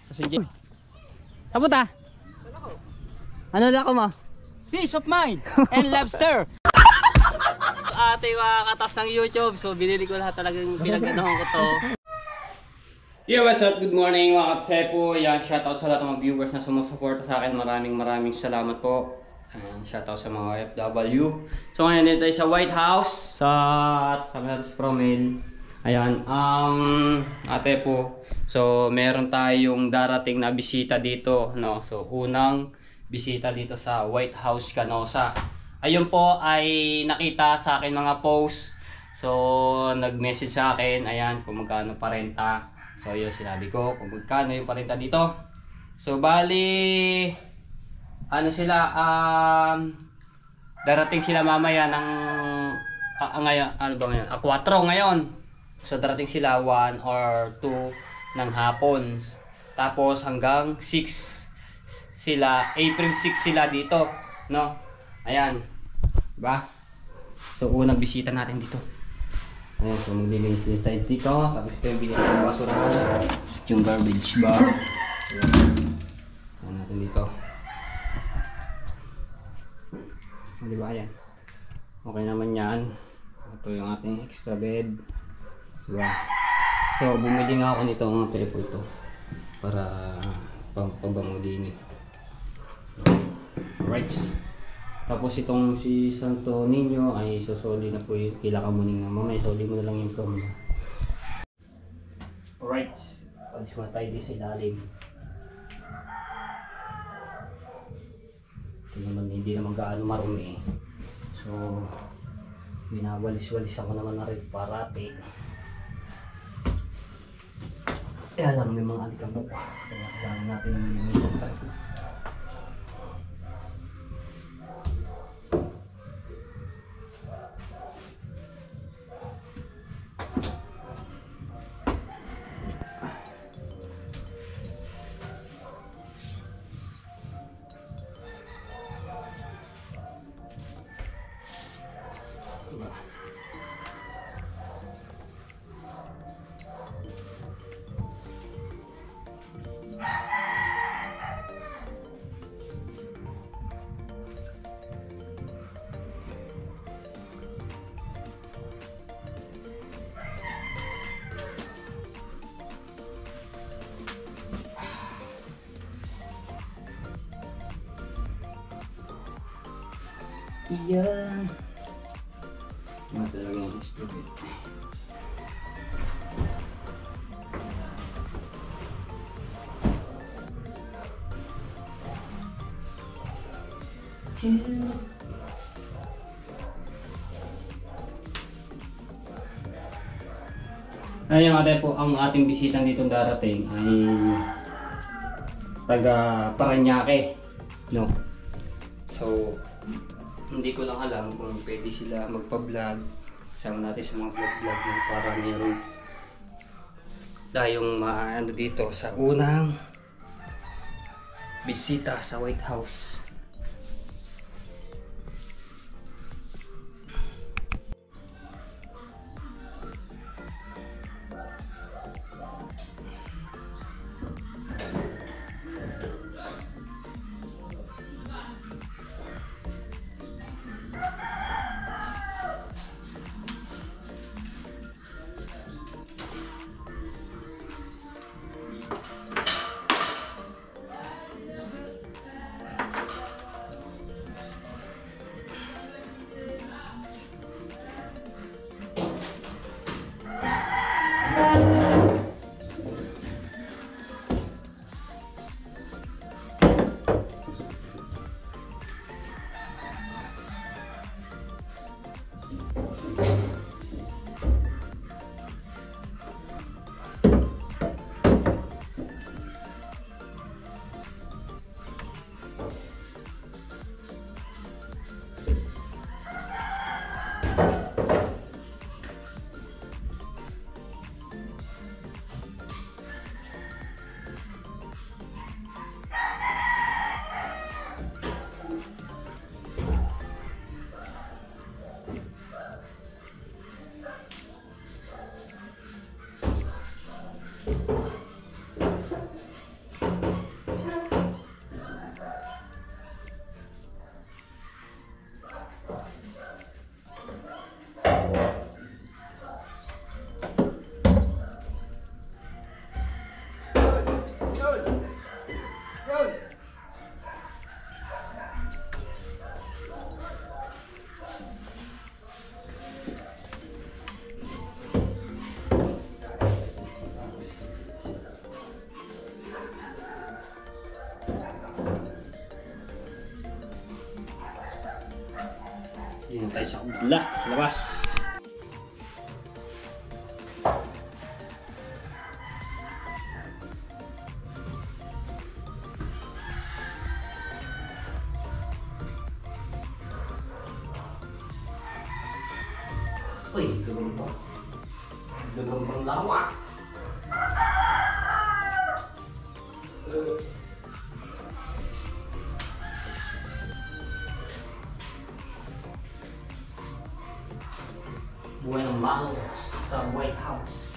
Sa Sinjay. Tapos ta? Ano na ako mo? Peace of mind and lobster. Ate mga katas ng YouTube. So binili ko lahat talagang pinaganohan ko to. Yo, what's up? Good morning mga katsepo. Yan, shoutout sa lahat ng mga viewers na sumusuporta sa akin. Maraming salamat po. Ayan, shoutout sa mga FW. So ngayon dito tayo sa White House sa Meros Promel. Ayan, ate po. So meron tayong darating na bisita dito, no. So unang bisita dito sa White House Canosa. Ayun po ay nakita sa akin mga post. So nag-message sa akin, ayan, kung magkano parenta. So yun, sinabi ko kung magkano yung parenta dito. So bali ano sila, darating sila mamaya ng ngayon, ano ba ngayon? 4 ngayon. So darating sila 1 or 2 ng hapon. Tapos hanggang 6 sila, April 6 sila dito, no? Ayan. Diba? So unang bisita natin dito. Ayan, so maglilinis din tayo dito. Tapos ito yung binili ng basurahan. Yung garbage bag. Ayan natin dito. O, diba yan? Okay naman yan. Ito yung ating extra bed. Diba? So bumili nga ako nito ng telepo ito. Para pampabango din eh. Right. Tapos itong si Santo Niño ay sosoli na po yung kila kamuning na mamay. Soli mo na lang yung from na. Alright. Palis mo tayo din sa ilalim. Ito naman hindi naman gaano marumi. So binawalis-walis ako naman na rin parati. Kaya lang may mga alikabok. Kaya kailangan natin yung limisan tayo. Iyan. Ano talaga yung instrument. Ayun ate po, ang ating bisitang dito darating ay taga Parañaque, no? So hindi ko lang alam kung pwede sila magpa-vlog. Sama natin sa mga vlog ng para meron tayong maano dito sa unang bisita sa White House. Wala, sa labas. Uy, gagambang. Gagambang lawak. Buhay ng mango sa White House.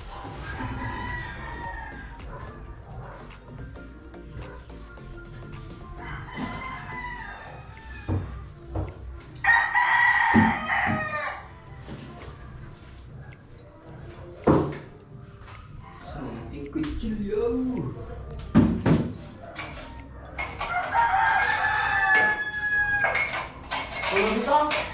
Something kecil. Kalau bisa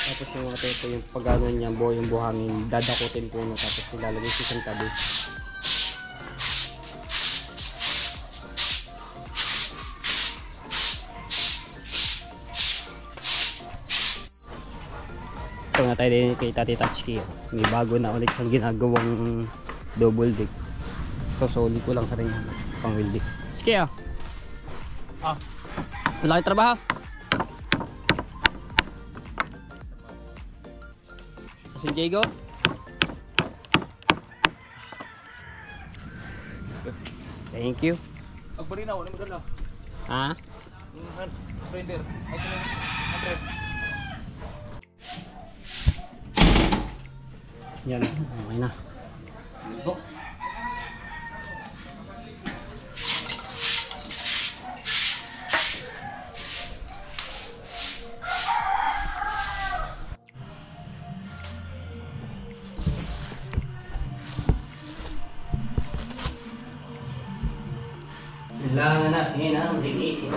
Tapos yung mga ito yung pagano niya, yung buhangin, dadakutin po na tapos ilalagay sa isang tabi. Ito nga tayo din kay Tati Tatsuki. May bago na ulit siyang ginagawang double deck. So, soli ko lang sa rin pang welding. Sige ah! Malaki trabaho. Sa San Diego. Thank you. Agbari na, wala mo dala. Ha? Render. Yan, okay na. Bok. Kailangan natin ang linisin.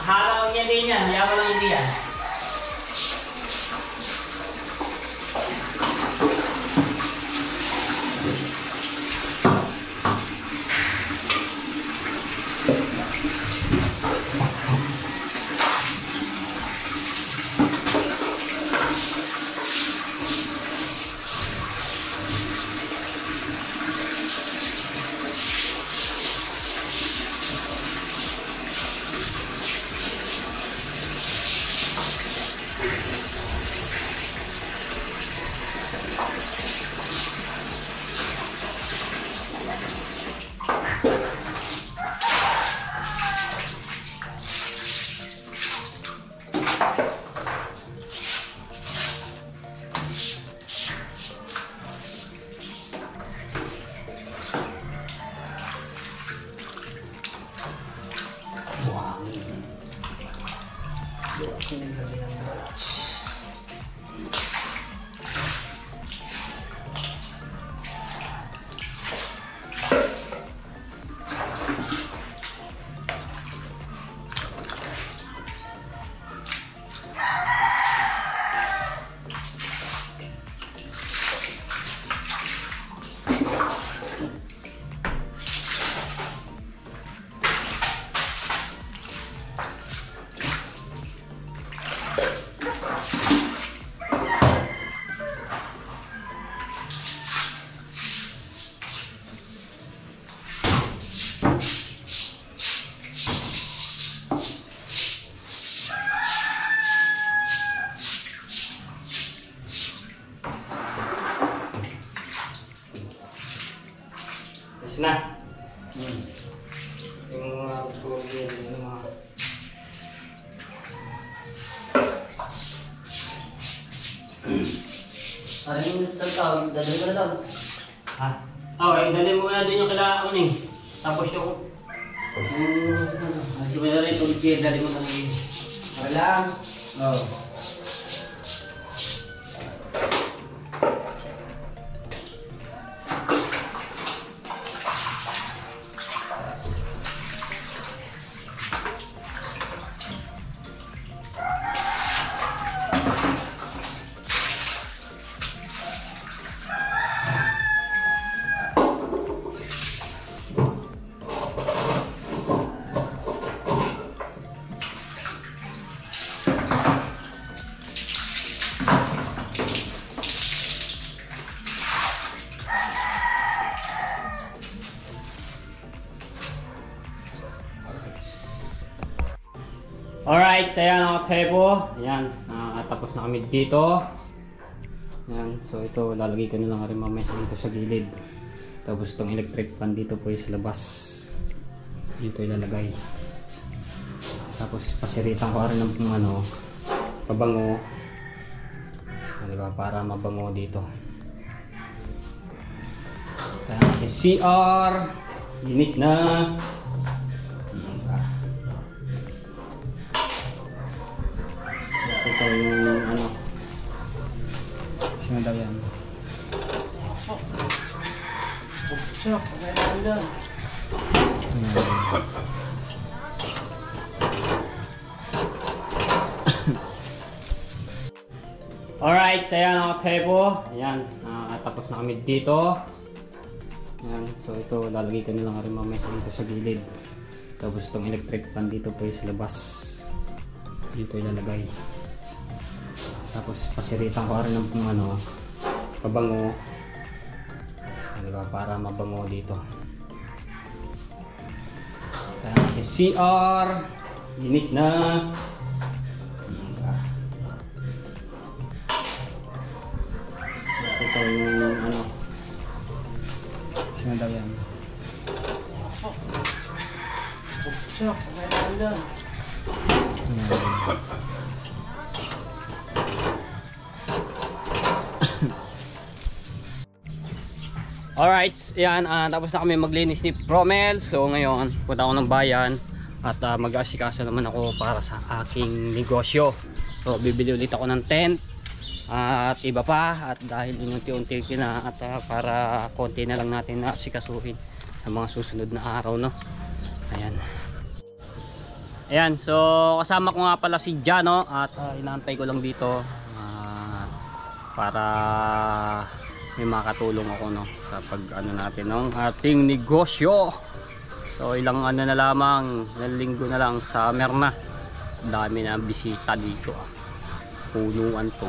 Haraw niya din yan. Hayaan mo lang hindi yan. Na. Yung mga bugin, yung mga... Ano yung tao? Dadali mo na lang. Ha? Okay, dali mo na din yung kailangan eh. Tapos yung... Kasi mo na rin itong gear, dali mo na rin. Wala. Oo. Alright, so ayan mga katsebo. Ayan, tapos na kami dito. Ayan, so ito lalagay ko na lang rin mamaya dito sa gilid. Tapos itong electric fan dito po yung sa labas. Dito ilalagay. Tapos pasiritan ko rin ng ano, pabango. Diba, para mabango dito. Kaya natin CR. Linis na. Ito yung Siya, pagkain naman dyan. Alright, so ayan mga katepo. Ayan, tapos na kami dito. Ayan, so ito lalagay ko na lang rin mamaya dito sa gilid. Tapos itong electric fan dito po sa labas. Dito ilalagay. Tapos pasiritan ko rin ng pabango. Diba, para mabango dito. Ayan, CR. Linis na. Itong sino daw yan? Siya, pagkain naman dyan. Alright, yan, tapos na kami maglinis ni Promel. So ngayon, punta ako ng bayan at mag-aasikaso naman ako para sa aking negosyo. So bibili ulit ako ng tent at iba pa, at dahil unti-unti na at para konti na lang natin na asikasuhin sa mga susunod na araw, no. Ayan, so kasama ko nga pala si Jano at inaantay ko lang dito para may makatulong ako, no, sa pag natin ng ating negosyo. So ilang na lamang, ilang linggo na lang, summer na, dami na bisita dito, punuan to.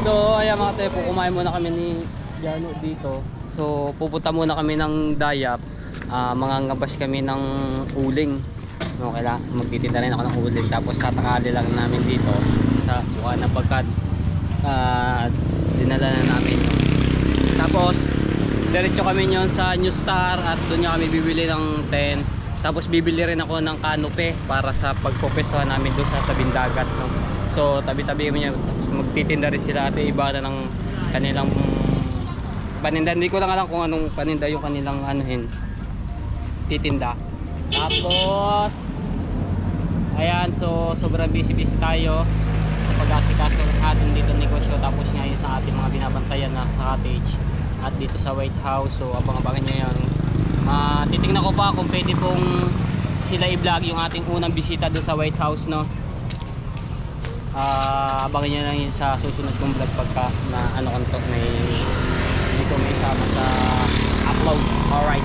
So ayan mga tepo, kumain muna kami ni Jano dito. So pupunta muna kami ng Dayap. Mangangabas kami ng uling. Okay lang, magtitinda rin ako ng uling. Tapos tatakali lang namin dito sa buwan na pagkat dinala na namin. Tapos diretso kami nyon sa New Star at doon kami bibili ng tent. Tapos bibili rin ako ng canopy para sa pagpopestuhan namin doon sa tabing dagat, no? So tabi-tabi kami niya. Magtitinda rin sila at iba na ng kanilang paninda. Hindi ko lang alam kung anong paninda yung kanilang titinda. Tapos ayan, so sobrang busy tayo sa pag-asikaso ng ating dito negosyo. Tapos ngayon sa ating mga binabantayan na cottage at dito sa White House. So abang-abangan nyo yan. Titignan ko pa kung pwede pong sila i-vlog yung ating unang bisita doon sa White House, no. Abangan nyo lang yun sa susunod kong vlog pagka na ko hindi ko may isama sa upload. Alright,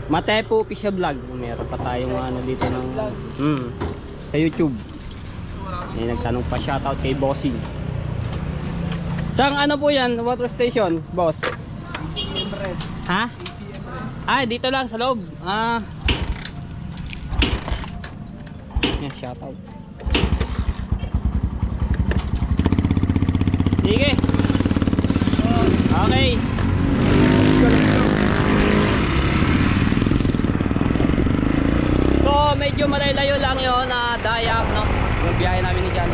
Matepo Official Vlog. Meron pa tayong dito ng sa YouTube. May nagtanong pa, shoutout kay Bossing. Saan po yan? Water station, boss? ACM Red. Ha? ACM Red. Dito lang sa loob. Yan, shoutout. Sige. Okay. So medyo malayo lang yun na Dayap, no? Yung biyahe namin ni Jan.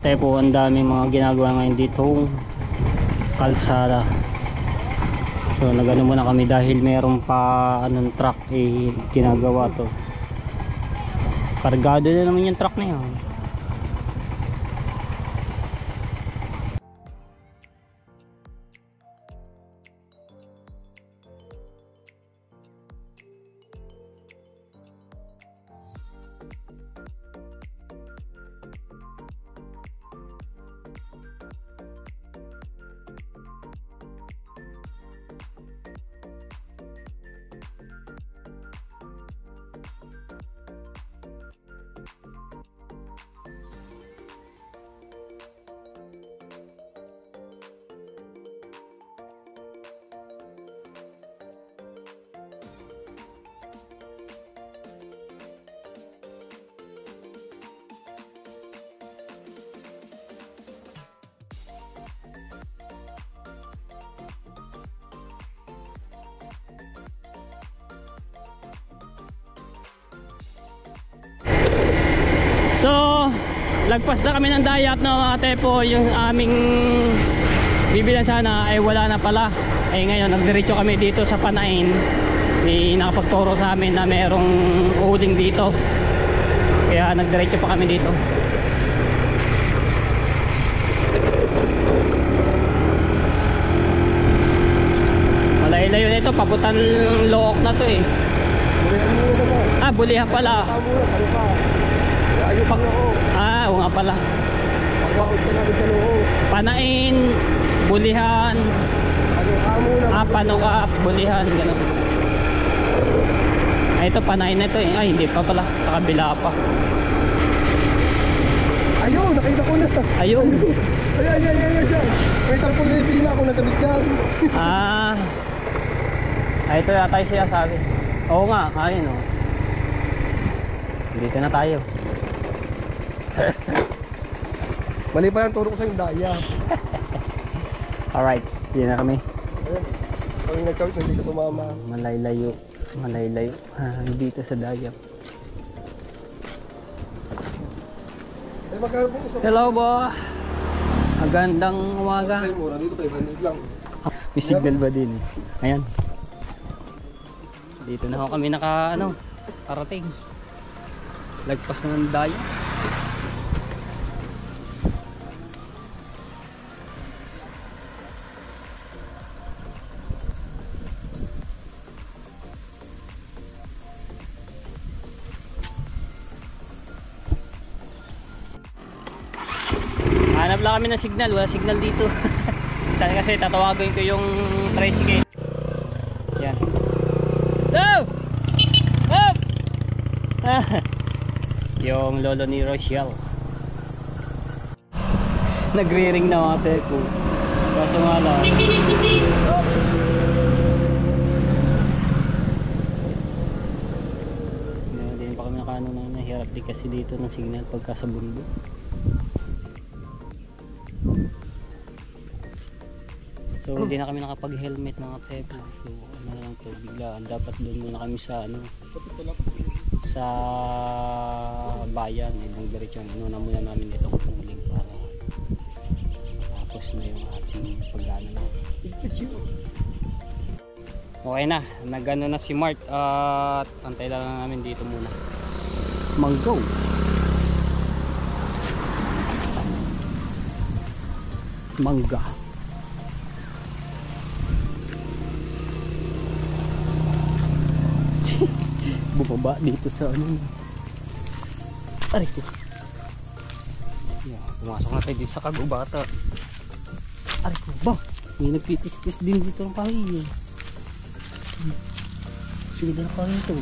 katepo, ang daming mga ginagawa ngayon ditong kalsada. So nagano muna kami dahil meron pa anong truck ginagawa to. Kargado na naman yung truck na yun. So, lagpas na kami ng dayap no mga tepo. Yung aming bibilan sana ay wala na pala. Eh ngayon, nagdiretso kami dito sa Panain. May nakapagturo sa amin na merong uling dito. Kaya nagdiretso pa kami dito. Malayo-layo na ito, paputan Look na to eh. Ah, Bulihan pala. Ah, oo nga pala. Panain, Bulihan, Panukap, Bulihan, gano'n. Ay, ito Panain na ito eh. Ay, hindi pa pala, sa kabila pa. Ayun, nakita ko na. Ayun. Ayan. May tarpon na yung ako natabit dyan. Ay, ito yata yung siya sabi. Oo nga, ayun o. Dito na tayo. Mali pa lang turo ko sa yung daya. Alright, yun na kami. Ayan, pag nag-couch hindi ka sumama. Malaylayo dito sa dayap. Ay, magkano po sa... Hello bo. Magandang umaga. Ay, mura dito 500 lang. May signal ba din? Ayan. Dito na ako kami parating. Lagpas na ng dayap. Hanap lang kami ng signal, wala signal dito. Sana kasi tatawagin ko yung tricycle. Yan. Go! Up! Yung lolo ni Rochelle. Nagre-ring na mga tepo. Kaso nga lang. Hindi pa kami nakano na nahirap din kasi dito ng signal pagka sa bundok. So hindi na kami nakapag-helmet mga tepo. So ano lang to, biglaan. Dapat doon muna kami sa sa bayan. Ibang diretso. Inuna muna namin itong uling para tapos na yung ating pagdaanan na. Okay na. Nagano na si Mark at antay lang namin dito muna. Mango. Mangga. Bumaba dito sa aray ko. Yeah, pumasok na tayo dito sa kagubata. Aray ko ba? May nagtitis-tis din dito ng kahoy. Sige din ang kahoy ito.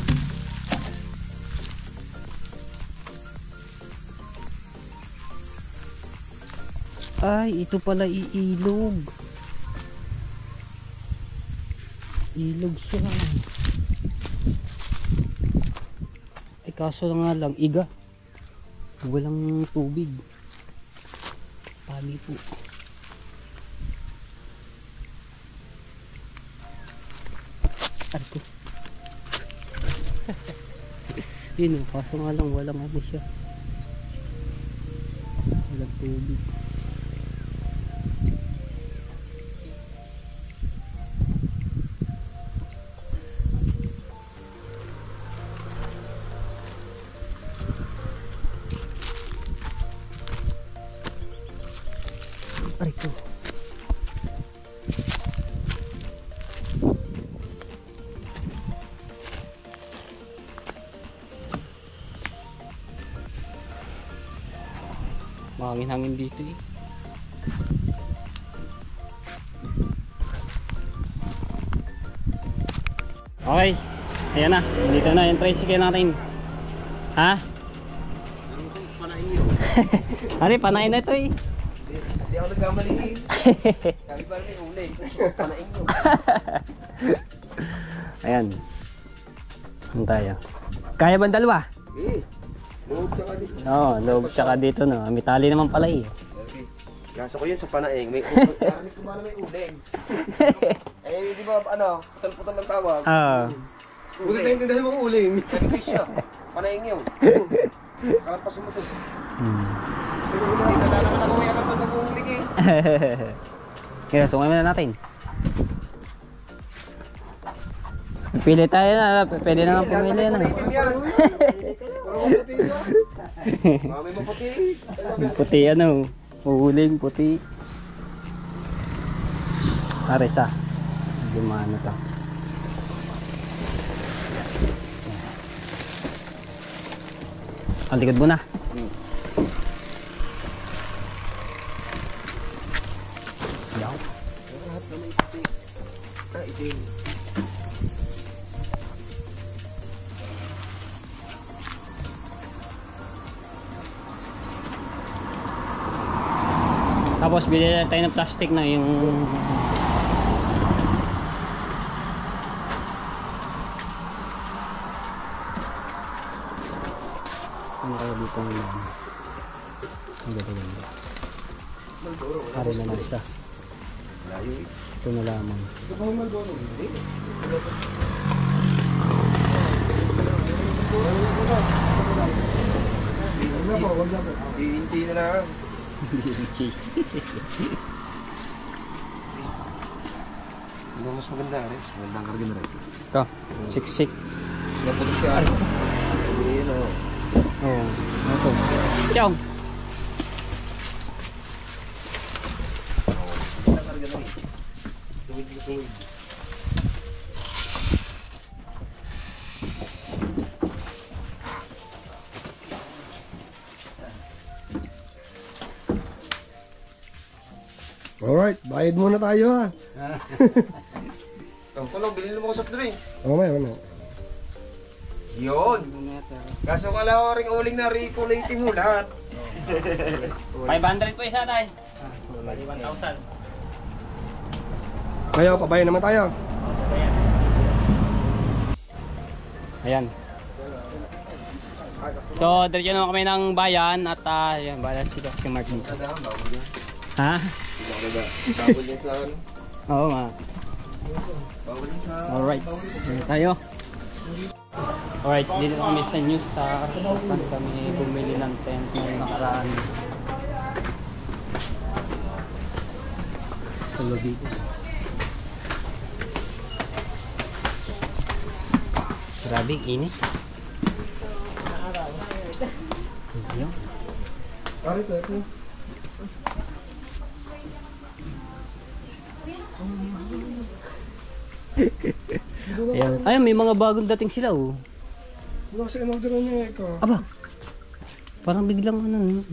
Ay, ito pala iilog. Ilog siya. Kaso nga lang iga, walang tubig. Pali po. Arko. Yun, kaso nga lang walang ano siya, walang tubig. Aray ko. Mahangin-hangin dito eh. Okay, ayan na. Dito na yung tricycle natin. Ha? Panain nyo. Ari, panain na ito eh. Hindi ako nagkamali. Kami pa rin ulit. Panain nyo. Ayan. Ano tayo? Kaya ba ang dalawa? Eh, loob tsaka dito. Oo, loob tsaka dito no. May tali naman pala eh. Okay. Kaso ko yun sa panaing. May uling. Kami kumana may uling. Eh, di ba ano, putal-putal ng tawag. Oo. Buti tayo tindahin mo uling. Service siya. Panaing yun. Kalapasin mo to. Dito na naman ako may alam na nag-uuling eh. Kaya sungay na natin. Pili tayo na, pwede naman pumili na. Puro maputi ito. Mami maputi. Puti ano, uhuling puti. Pare sa. Gumano to. Ang likod mo na. Yaw. Tapos bili tayo ng plastic na yung ano kaya dito ang ganda. Hari na lang isa. Ito na lamang. Hindi na lang. Ano mas maganda rin? Mas magandang karga na rin. Ito, siksik. Napag siya. Ayun o. Oo, ito. Chong! Magandang karga na rin. Tuwid na tuwid. Alright, bayad muna tayo ha. Ito ko lang, bilhin mo ko soft drinks. Mamaya. Yun. Kaso wala ko rin uling na reculating mo lahat. 500 po isa tayo. 1,000. Kaya, pabayan naman tayo. Ayan. So, diretso naman kami ng bayan at ayan, bayan si Mark dito. Ha? Bawal yan sa ano? Oo nga. Bawal yan sa... Alright. Ayan tayo. Alright, so dito kami sa news sa saan kami bumili ng tent ngayong nakaraan. Sa lobby. Grabe, init. Ayun. Pare, tayo. Ayan. Ayun, may mga bagong dating sila oh. Wala kasi in-order niya ikaw. Aba, parang biglang ano.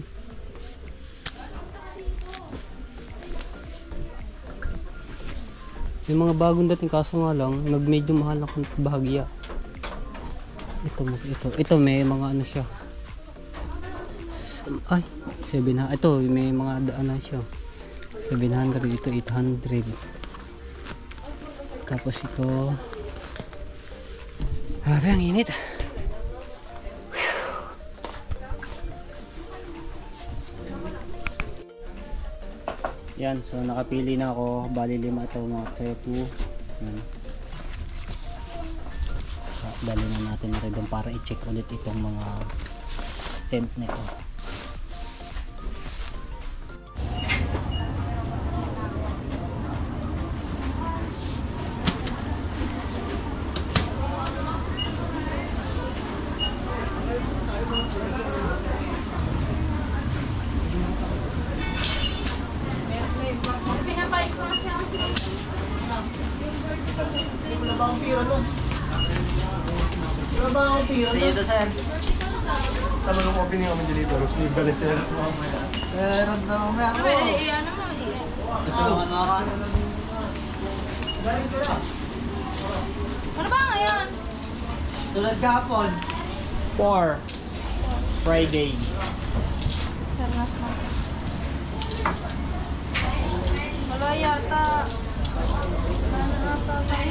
May mga bagong dating kaso nga lang, medyo mahal na kung bahagya. Ito may mga ano siya. Ay, 700. Ito may mga daan siya. 700, ito 800. Tapos ito, grabe ang init. Yan, so nakapili na ako. Bali 5 ito mga tsepu. Yan. Dali na natin na rin doon para i-check ulit itong mga tent nito. ba ang tira? Sige ito, sir. Tama nung opening kami dito. May galit sir. Meron na mamaya. Iyan naman. Tutulungan mo ako. Ano ba ngayon? Tulad kahapon. 4 Friday. Sarnas na. Wala yata. Wala yata.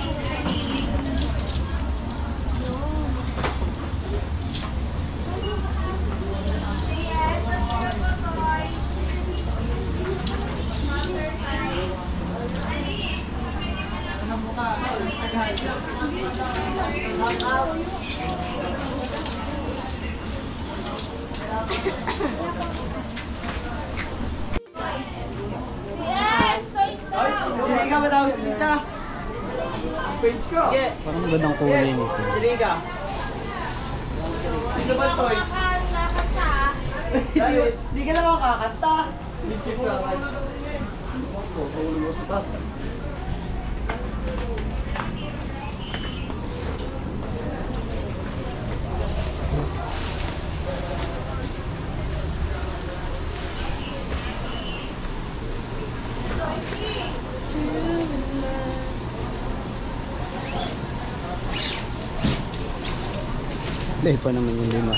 Yes! Siriga ba daw? Siriga? Page ko. Sige. Parang magandang kulay nito. Siriga. Hindi ba ako nakakanta. Hindi ka na makakanta. Litsip ka. Dahil pa naman yung 5.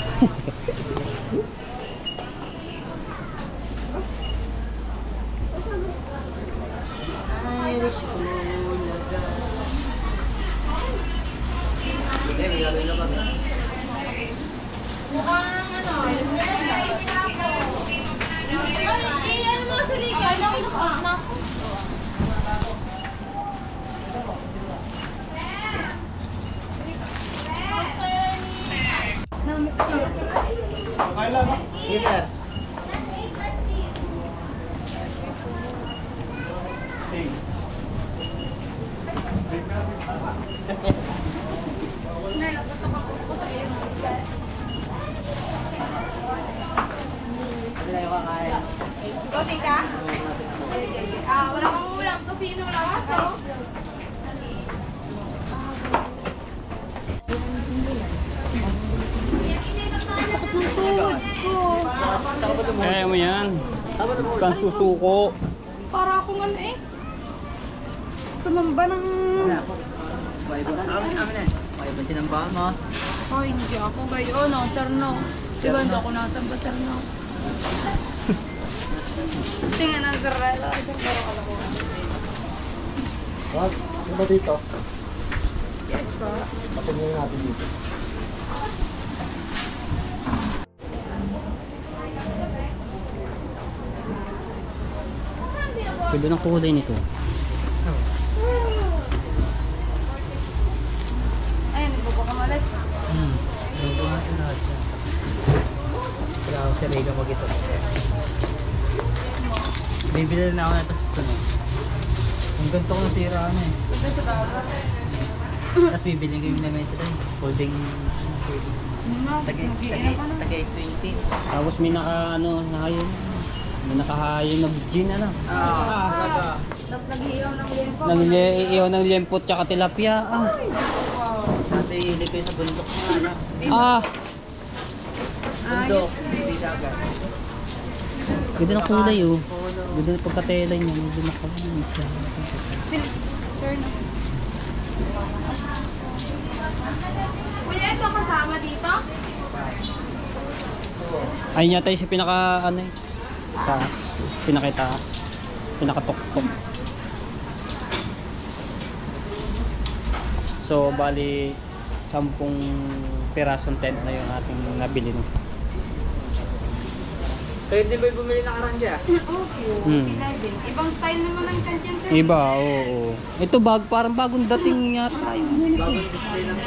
Sige, may gagawin na kami. Mukhang ano. Ay, ano mo sa liga? Ano na? Sige, sir. Nagtatapang ko sa iyo. Hindi na yung kakain. Rosing ka? Wala kang ulam. Tosino lang. Aso? Sakit ng suhod ko. Kaya mo yan. Kan susuko. Para akong ano eh. Sumamba ng... Amin na. Okay ba sinambahan mo? Ay, hindi ako gayon. No, sir, no. Siguro ako nasamba, sir, no. Tingnan ng sir, sir, pero alam ko. Wag, ano ba dito? Yes, pa. Patingin natin dito. Pwede ng kulay nito. Ayun, nagpapakamalit. Bago natin lahat yan. Kaya ako si Rega mag-isa. Bibili na ako na ito sa sunod. Ang ganito ko nasira ano eh. Ito sa dagat. Tapos bibili ko yung lamesa doon. Holding Tagay 20. Tapos may naka ano, nakayon. May nakahayon na gin ano. Talaga. Tapos nag-iiyaw ng lempo. Nag-iiyaw ng lempot tsaka tilapia. Dati hili ko yung sa bundok na ano. Hindi na. Bundok, hindi dagat. Ganda ng kulay oh. Ganda ng pagkatela niya. Medyo nakabunod siya. Sir, no. Kuya, ito kasama dito? Ayun yata yung sa pinaka ano eh. Taas. Pinakitaas. Pinakatuktok. So bali 10 pirasong tent na yung ating nabili no. Kayo din ba bumili ng karangya? Oo, sila din. Ibang style naman ng tent yan, sir. Iba, oo. Ito parang bagong dating yata yun. Bagong display lang.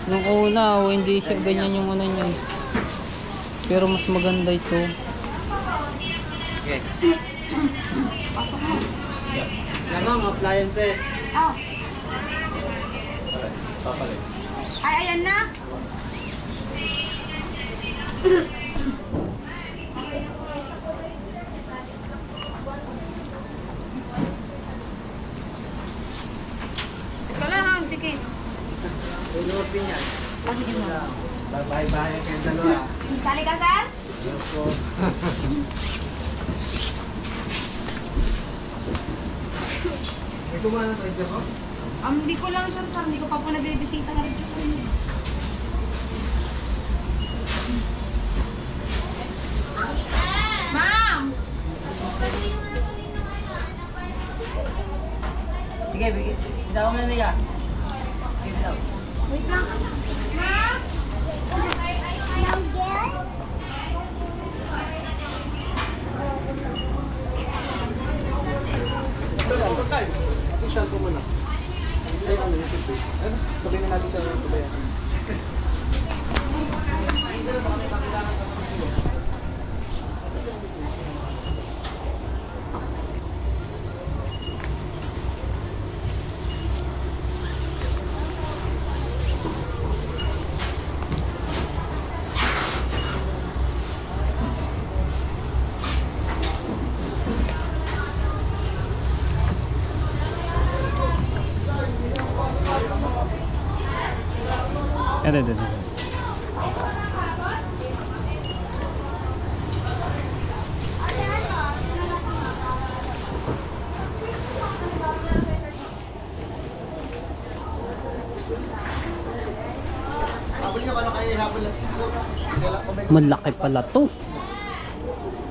Nung una, hindi siya ganyan yung ano niya. Pero mas maganda ito. Okay. Yan mga appliances. Oh. Ay, ayan na. Ikaw lang, sige. Pinupin yan. Kasi yun lang. Bahay-bahay kayong dalawa. Sali ka, sir? Opo. May kumana sa inyo ko? Hindi ko lang sure, sir. Hindi ko pa po nabibisita na rin. Ma'am! Sige, bigyan. Hindi ako may miga. Wait lang. Ma'am! Pagkain. Kasi shampoo mo na. Ay, ano yung toothpaste? Ano? Sabihin na natin sa tubayan. Ito. Malaki pala to.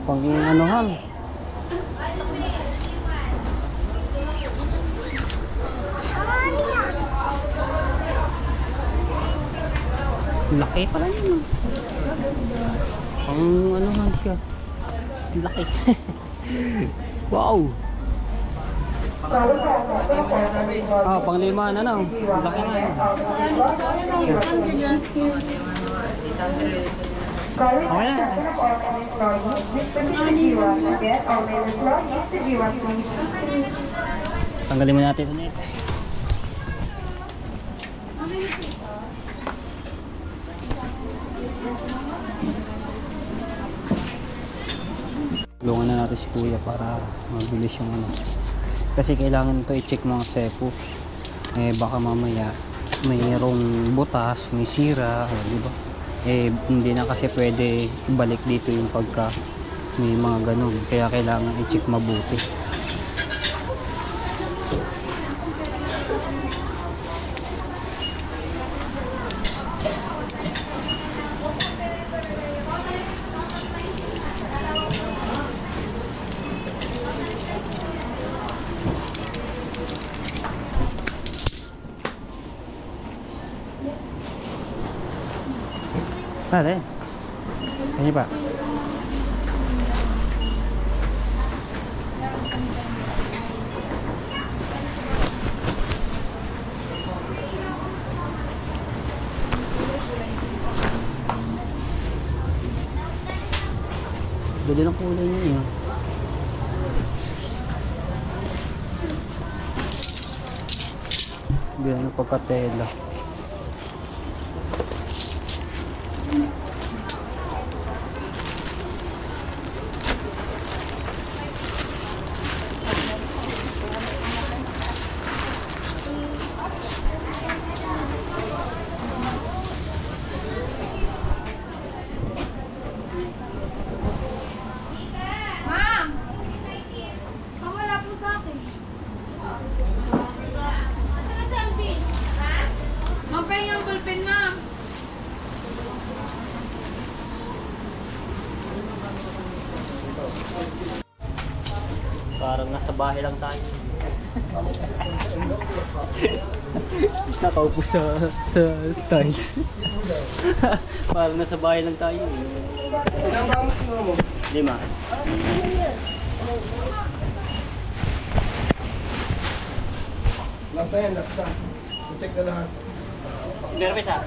Pang anuhan. Laki pala yun. Pang anuhan siya. Laki. Wow. Pang lima na na. Laki na yun. Okay na. Tanggalin mo natin ito. Tulungan na natin si kuya para mabilis yung ano. Kasi kailangan ito i-check mga sepo. Baka mamaya mayroong butas, may sira, diba? Hindi na kasi pwede ibalik dito yung pagka may mga ganun. Kaya kailangan i-check mabuti. Ada. Ini Pak. Ganda ng kulay niya yun. Ganda ng pagkatela. Ma'am! Wala po sa akin. Saan ang selfie? Ma'am, pahingi ang ballpen, ma'am. Parang nasa bahay lang tayo. Nakaupo sa styles. Parang nasa bahay lang tayo. Ilang ba ang tingin mo? 5. Last na yan, last na. I-check na lahat. Meron pa isa.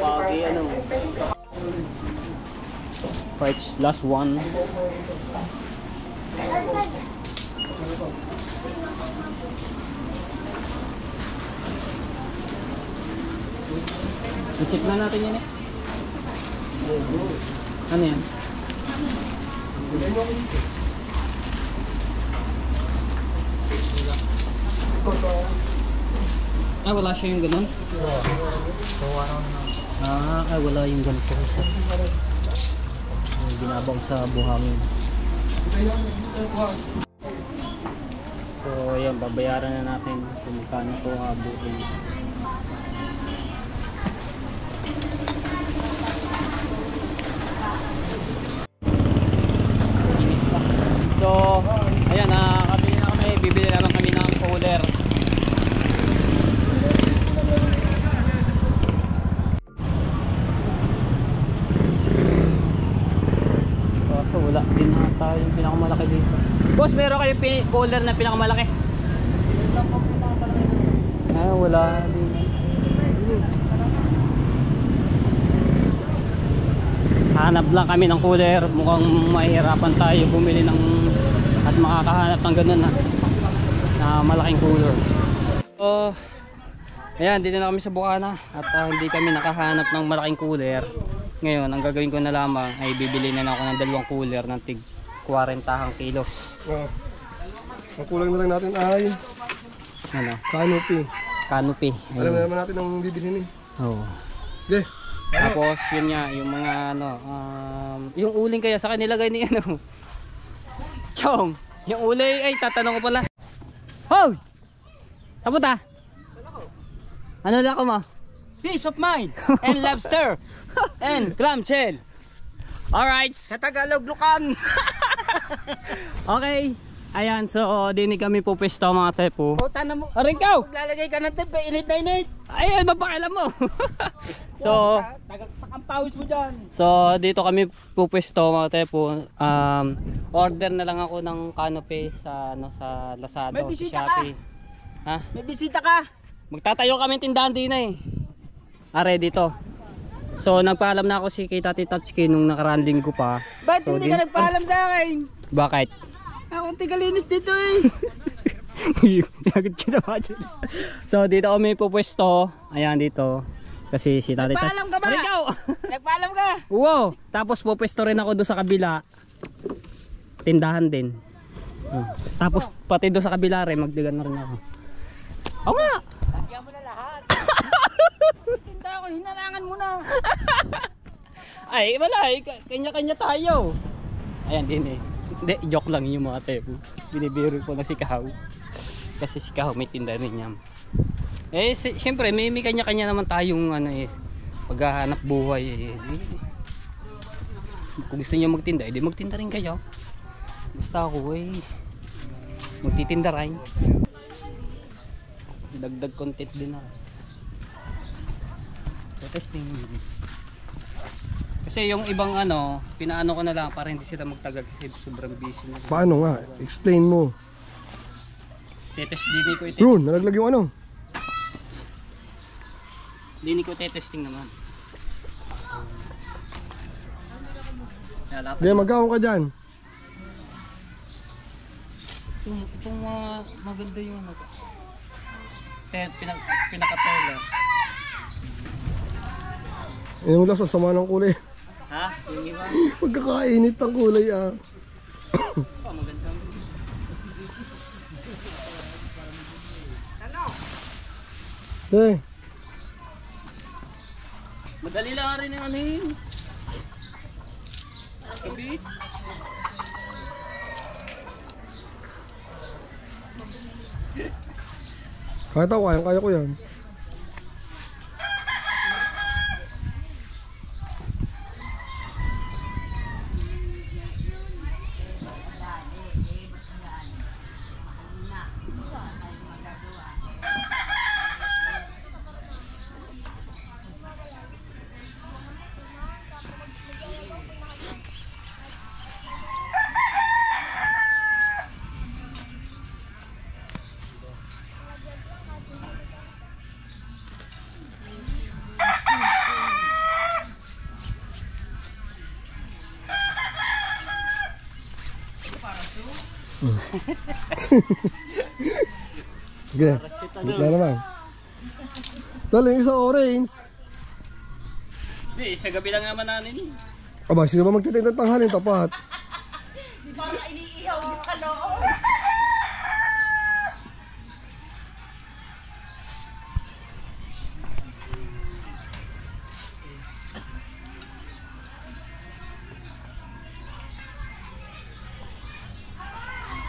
Pagi ano. Parts last one. I-check na natin yan eh. Ano yan? Ah, wala siya yung ganun? Ay wala yung ganito. Yung ginabang sa buhangin. So ayan, babayaran na natin kung magkano ito abutin. So ayan, nakakabili na kami, bibili naman kami ng cooler. So wala din na tayo yung pinakamalaki dito. Boss, meron kayo cooler na pinakamalaki? Ah, wala din. Hanap lang kami ng cooler. Mukhang mahihirapan tayo bumili ng at makakahanap ng ganun na malaking cooler. So ayan, dito na kami sa Bukana at hindi kami nakahanap ng malaking cooler. Ngayon, ang gagawin ko na lamang ay bibili na ako ng dalawang cooler ng tig 40 kilos. Ang kulang na lang natin ay ano? canopy. Canopy. Alam na naman natin ang bibilhin eh. Oo. Okay. Tapos yun nga, yung mga ano, yung uling kaya sa kanilagay ni ano. Chong, yung uling ay tatanong ko pala. Hoy! Kapunta? Ano na ako mo? Peace of mind and lobster and clamshell. Alright. Sa Tagalog, lukan. Okay. Ayan, so dinig kami pupesto mga tepo. Puta na mo. Aray ka! Maglalagay ka ng tepe, init na init. Ay, ano ba pakialam mo? So, Tagaktak ang pawis mo dyan. so dito kami pupesto mga tepo. Order na lang ako ng canopy sa ano sa Lazada May o sa bisita Shopee. Ha? May bisita ka. Magtatayo kami tindahan din eh. Ready to. So nagpaalam na ako si kay Tati Tatsuki nung nakaraan linggo pa. Ba't So, hindi ka nagpaalam sa akin? Bakit? Akong tigalinis dito eh. So dito kami pupwesto. Ayan dito. Kasi si Tati Tatsuki. Nagpaalam ka ba? Ikaw! Nagpaalam ka. Wow! Tapos pupwesto rin ako doon sa kabila. Tindahan din. Tapos pati doon sa kabila rin magdigan na rin ako. Oo nga! Lagyan mo na lahat. Tinda ako, hinarangan mo na. Ay, wala eh. Kanya-kanya tayo. Ayan din eh. Hindi, joke lang yung mga tepo. Binibiro ko na si Kahaw. Kasi si Kahaw may tinda rin niya. Eh, siyempre may kanya-kanya naman tayong ano eh. Paghahanap buhay eh. Kung gusto niyo magtinda, edi magtinda rin kayo. Basta ako eh. Magtitinda rin. Dagdag content din ako. So, testing. Kasi yung ibang ano, pinaano ko na lang para hindi sila magtagal kasi sobrang busy na. Paano nga? Explain mo. Dini ko Ron, nalaglag yung ano? Dini ko testing naman. Hindi, magkakaon ka dyan. Itong maganda yung ano. Pinakatela. Ano mo lang sa sama ng kulay. Ha? Yung iba? Pagkakainit ng kulay ah. Oh, maganda. Eh, Madali lang rin yung ano yun. Sabi? kahit ako, kaya ko yan. Sige, wait na naman. Tol, yung isa orange. Hindi, sa gabi lang naman nanin. Aba, sino ba magtitinda ng tanghalin tapat? Di ba ka iniihaw di pa loob?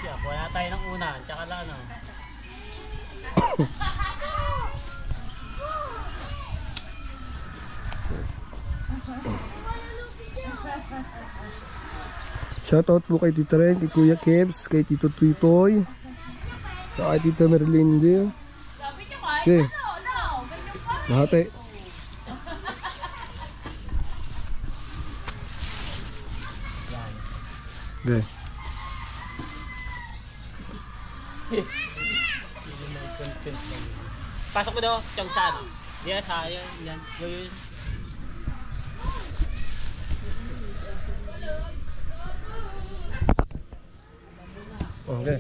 Siya, kuha na tayo ng una, tsaka lang ano. Shoutout po kay Tita Ren, kay Kuya Kebs, kay Tito Tutoy, sa kay Tita Merlinde. Okay. Mahati. Okay. Pasok ko daw, tiyang saan. Yan, sayang. Yan, yun. Okay.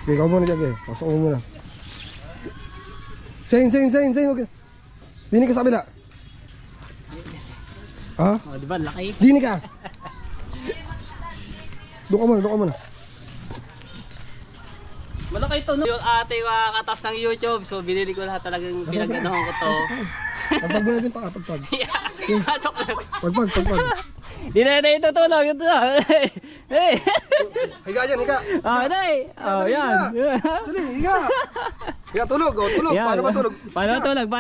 Ikaw muna dyan, pasok mo muna. Sing, okay. Dini ka sa kabila. Ha? Oh, di ba, laki. Dini ka. Doon ka muna. Malaki ito, no? Yung ate kakatas ng YouTube, so binili ko lahat talagang pinaganohan ko to. Pagpag mo natin pa, pagpag. Pasok na. Pagpag. Di na tayo tutulog, ito na. Hey! Higa dyan, higa. Ah, day! Oh, yan. Dali, higa. Higa, tulog. Yan. Paano ba tulog? Paano tulog?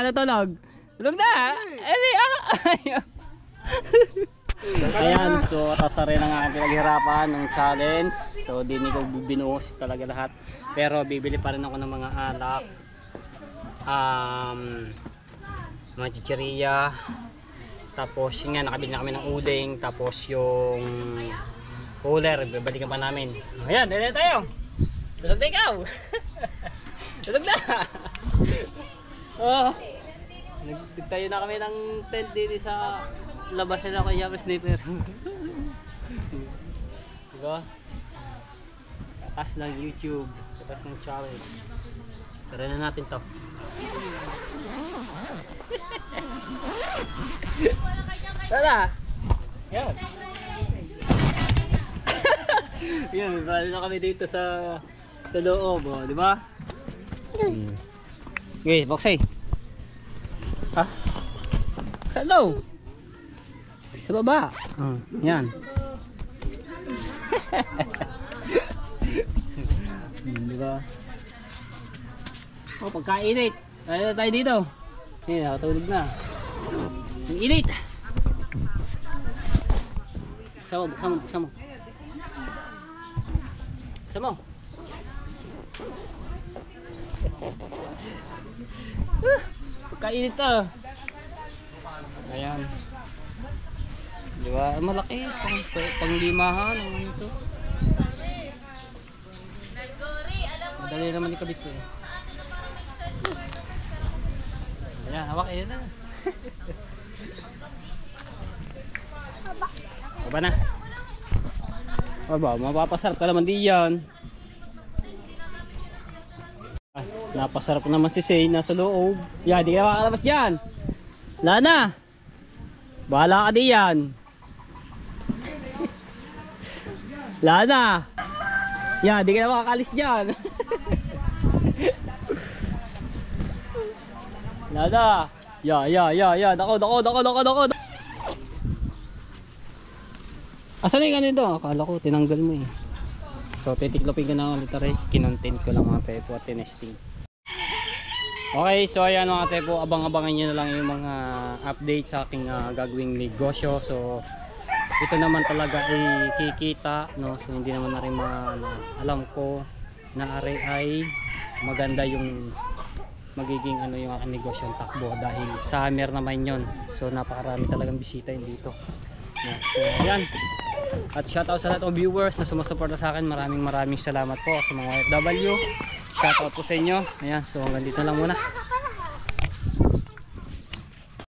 Tulog na! Ayan, so tapos na rin ang aking pinaghirapan ng challenge. So di ko binuhos talaga lahat. Pero bibili pa rin ako ng mga alak, mga chichirya. Tapos yun nga, nakabili na kami ng uling. Tapos yung cooler, babalikan pa namin. Ayan, dali tayo. Tulog na ikaw. Tulog na. Oh, nagtayo na kami ng tent dito sa labas nila kay Yama Sniper. Diba? Tatas ng YouTube, tatas ng challenge. Tara na natin to. Tara! Yan! Yan, bali na kami dito sa loob, oh, di ba? Okay, boxay. Ha? Sa loob. Sa baba. Yan. Diba? Oh, pagkainit. Tayo dito. Yan, nakatulog na. Ang init. Buksan mo. Pagkainit to. Ayan. Diba? Malaki. Panglimahan. Ano ito? Madali naman ikabit ko eh. Ayan, hawak eh na. Baba na. Baba, mapapasarap ka naman diyan. Ay, napasarap naman si Say nasa loob. Yan, di ka makalabas dyan. Lana. Bahala ka diyan. Lana. Yan, di ka na makakalis dyan. Lana. Ya. Dako. Asan na yung ganito? Akala ko tinanggal mo eh. So titiklopin ko na ulit rin. Kinontent ko lang mga tepo at tinesting. Okay, so ayan mga tepo, abang-abangan nyo na lang yung mga update sa aking gagawing negosyo. So ito naman talaga ay kikita, no? So hindi naman na rin alam ko na ay maganda yung magiging yung aking negosyo ng takbo dahil summer naman yon. So napakarami talagang bisita yun dito. Yeah, so ayan. At shoutout sa lahat ng viewers na sumusuporta sa akin. Maraming salamat po sa mga OFW. Shoutout po sa inyo. Ayan, so hanggang dito lang muna.